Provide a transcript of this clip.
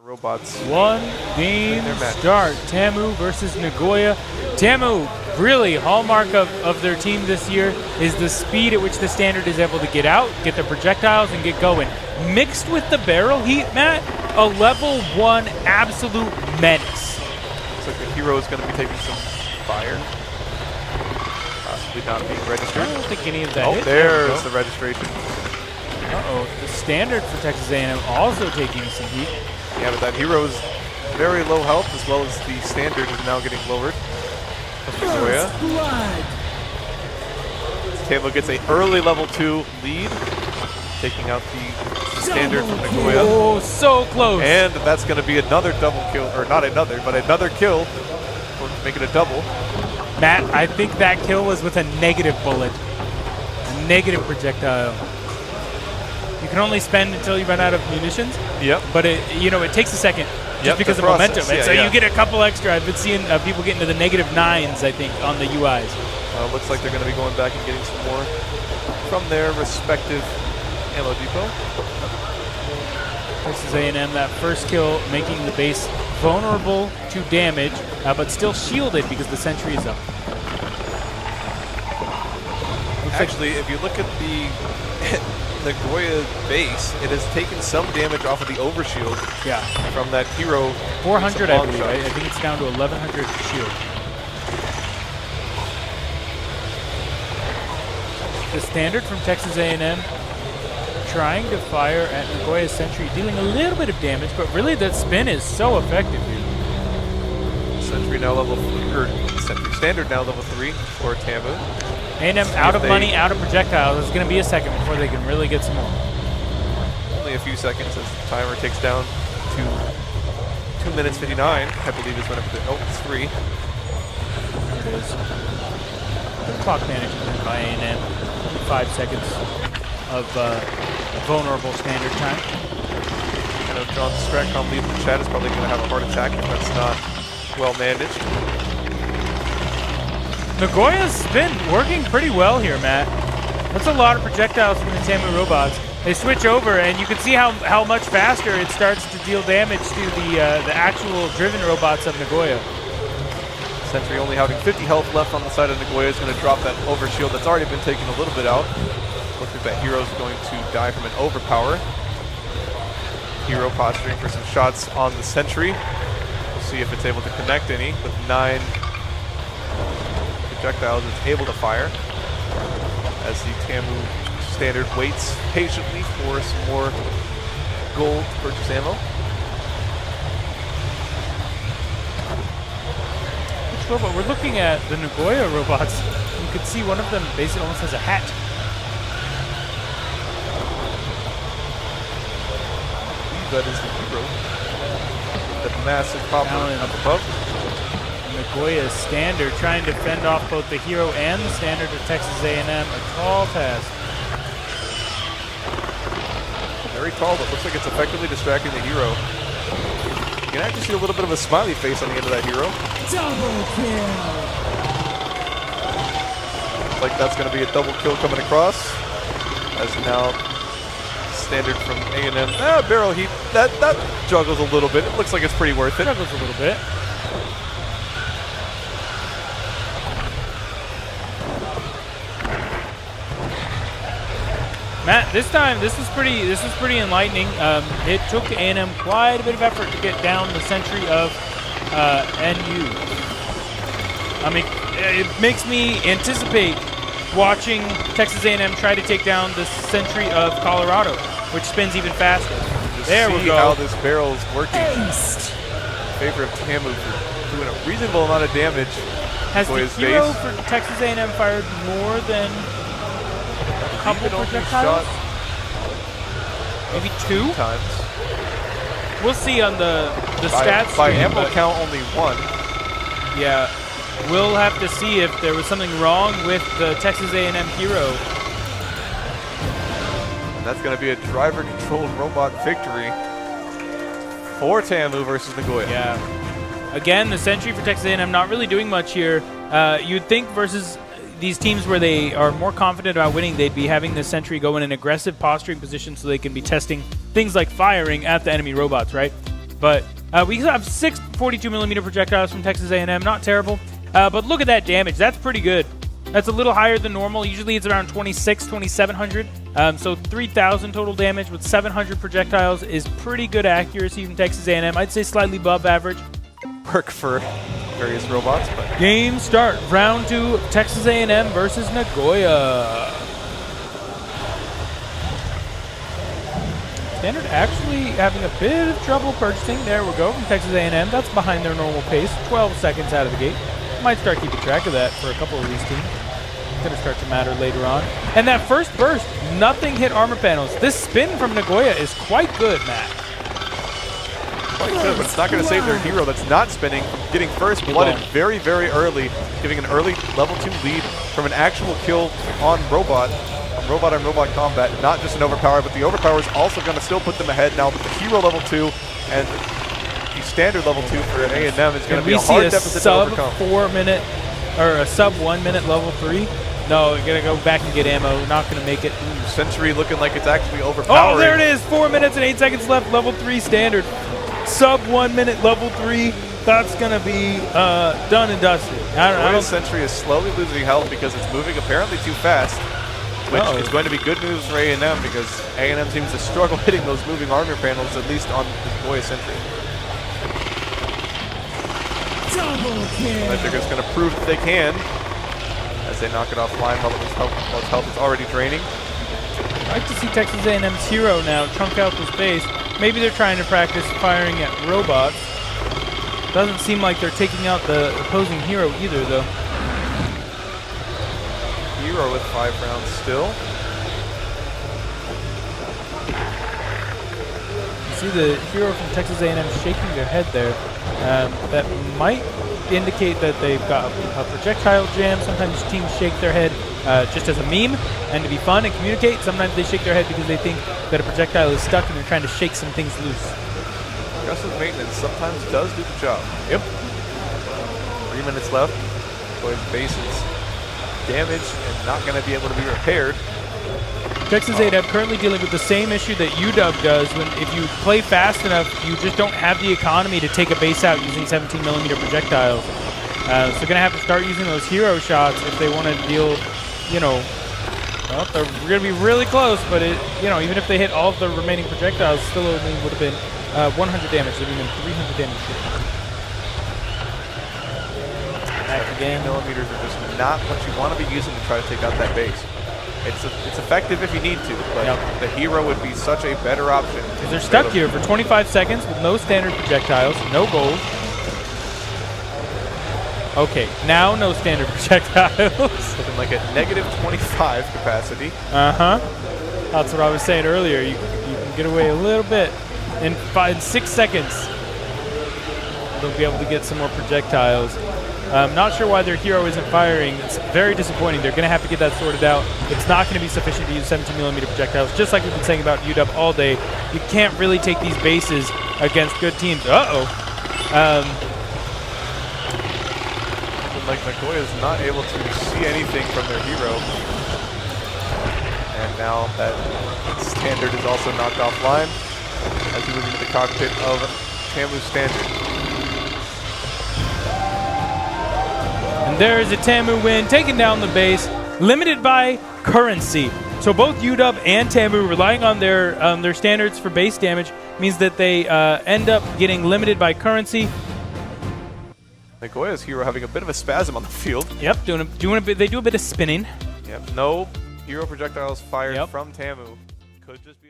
Robots. One game start. TAMU versus Nagoya. TAMU, really hallmark of their team this year is the speed at which the standard is able to get out, get the projectiles, and get going. Mixed with the barrel heat, Matt, a level 1 absolute menace. Looks like the hero is going to be taking some fire. Possibly not being registered. I don't think any of that Oh, hit. there's the registration. Uh-oh, the standard for Texas A&M also taking some heat. Yeah, but that hero's very low health, as well as the standard is now getting lowered. Nagoya. TAMU gets an early level 2 lead, taking out the standard from Nagoya. Oh, so close. And that's going to be another double kill, or not another, but another kill, making a double. Matt, I think that kill was with a negative bullet, a negative projectile. You can only spend until you run out of munitions. Yep. But it takes a second just because of momentum. And so you get a couple extra. I've been seeing people get into the -9s, I think, on the UIs. Looks like they're going to be going back and getting some more from their respective ammo depot. Texas A&M, that first kill making the base vulnerable to damage, but still shielded because the sentry is up. Actually, if you look at the Nagoya base, it has taken some damage off of the overshield from that hero. 400, I believe. I think it's down to 1,100 shield. The standard from Texas A&M trying to fire at Nagoya's sentry, dealing a little bit of damage, but really that spin is so effective here. Sentry now level 3, or sentry standard now level 3 for TAMU. A&M out of money, out of projectiles. There's going to be a second before they can really get some more. Only a few seconds as the timer takes down to 2 minutes 59, I believe is when it, it's 3. There it is. Good clock management by A&M. 5 seconds of vulnerable standard time. I know John Stratcom leaving the chat is probably going to have a heart attack if that's not well managed. Nagoya's been working pretty well here, Matt. That's a lot of projectiles from the TAMU robots. They switch over, and you can see how much faster it starts to deal damage to the actual driven robots of Nagoya. Sentry only having 50 health left on the side of Nagoya is going to drop that overshield that's already been taken a little bit out. Looks like that hero's going to die from an overpower. Hero posturing for some shots on the sentry. We'll see if it's able to connect any with 9 projectiles it's able to fire as the TAMU standard waits patiently for some more gold to purchase ammo. Which robot? We're looking at the Nagoya robots. You can see one of them basically almost has a hat. That is the hero. The massive popper up above. Nagoya standard trying to fend off both the hero and the standard of Texas A&M. A tall task. Very tall, but looks like it's effectively distracting the hero. You can actually see a little bit of a smiley face on the end of that hero. Double kill! Looks like that's going to be a double kill coming across. As now standard from A&M. Barrel heat. That juggles a little bit. It looks like it's pretty worth it. Juggles a little bit. Matt, this time this was pretty enlightening. It took A&M quite a bit of effort to get down the sentry of NU. I mean, it makes me anticipate watching Texas A&M try to take down the sentry of Colorado, which spins even faster. There we go. How this barrel is working. In favor of TAMU for doing a reasonable amount of damage. Has the hero for Texas A&M fired more than a couple projectiles? Maybe 2 times. We'll see on the stats. By ammo count, only 1. Yeah. We'll have to see if there was something wrong with the Texas A&M hero. And that's going to be a driver-controlled robot victory for TAMU versus Nagoya. Yeah. Again, the sentry for Texas A&M not really doing much here. You'd think versus these teams where they are more confident about winning, they'd be having the sentry go in an aggressive posturing position so they can be testing things like firing at the enemy robots, right? But we have 6 42mm projectiles from Texas A&M. Not terrible. But look at that damage. That's pretty good. That's a little higher than normal. Usually it's around 2,700. So 3,000 total damage with 700 projectiles is pretty good accuracy from Texas A&M. I'd say slightly above average. Work for various robots, but Game start. Round 2 of Texas A&M versus Nagoya. Standard actually having a bit of trouble purchasing. There we go from Texas A&M. That's behind their normal pace. 12 seconds out of the gate. Might start keeping track of that for a couple of these teams. It's going to start to matter later on. And that first burst, nothing hit armor panels. This spin from Nagoya is quite good, Matt. quite good, but it's not going to save their hero that's not spinning from getting first blooded very, very early, giving an early level 2 lead from an actual kill on Robot. Robot on Robot combat, not just an overpower, but the overpower is also going to still put them ahead now. But the hero level 2 and the standard level 2 for an A&M is going to be a hard deficit to overcome. A sub 1 minute level 3. No, you're going to go back and get ammo. Not going to make it. Sentry looking like it's actually overpowering. Oh, there it is. 4 minutes and 8 seconds left. Level 3 standard. Sub 1 minute level 3. That's going to be done and dusted. I don't Sentry is slowly losing health because it's moving apparently too fast. Which is going to be good news for A&M because A&M seems to struggle hitting those moving armor panels, at least on this boy Sentry. But they're just going to prove that they can as they knock it offline while its health is already draining. I'd like to see Texas A&M's hero now trunk out this base. Maybe they're trying to practice firing at robots. Doesn't seem like they're taking out the opposing hero either, though. Hero with 5 rounds still. You see the hero from Texas A&M shaking their head there. That might indicate that they've got a projectile jam. Sometimes teams shake their head just as a meme and to be fun and communicate. Sometimes they shake their head because they think that a projectile is stuck and they're trying to shake some things loose. Aggressive maintenance sometimes does do the job. Yep. 3 minutes left. Boy's base is damaged and not going to be able to be repaired. Texas A&M currently dealing with the same issue that UW does when if you play fast enough, you just don't have the economy to take a base out using 17mm projectiles. So they're going to have to start using those hero shots if they want to deal, well, they're going to be really close, but even if they hit all of the remaining projectiles, still only would have been 100 damage. They'd have been 300 damage. Back again. Millimeters are just not what you want to be using to try to take out that base. It's effective if you need to, but the hero would be such a better option. They're stuck here for 25 seconds with no standard projectiles, no gold. Okay, now no standard projectiles. Looking like a negative 25 capacity. Uh-huh. That's what I was saying earlier. You can get away a little bit. In 6 seconds, they'll be able to get some more projectiles. I'm not sure why their hero isn't firing. It's very disappointing. They're going to have to get that sorted out. It's not going to be sufficient to use 17mm projectiles. Just like we've been saying about UW all day, you can't really take these bases against good teams. Uh-oh. Like Nagoya is not able to see anything from their hero. And now that standard is also knocked offline as we move into the cockpit of TAMU standard. And there is a TAMU win, taking down the base, limited by currency. So both UW and TAMU relying on their standards for base damage means that they end up getting limited by currency. Nagoya's hero having a bit of a spasm on the field. Yep, they do a bit of spinning. Yep, no hero projectiles fired from TAMU. Could just be a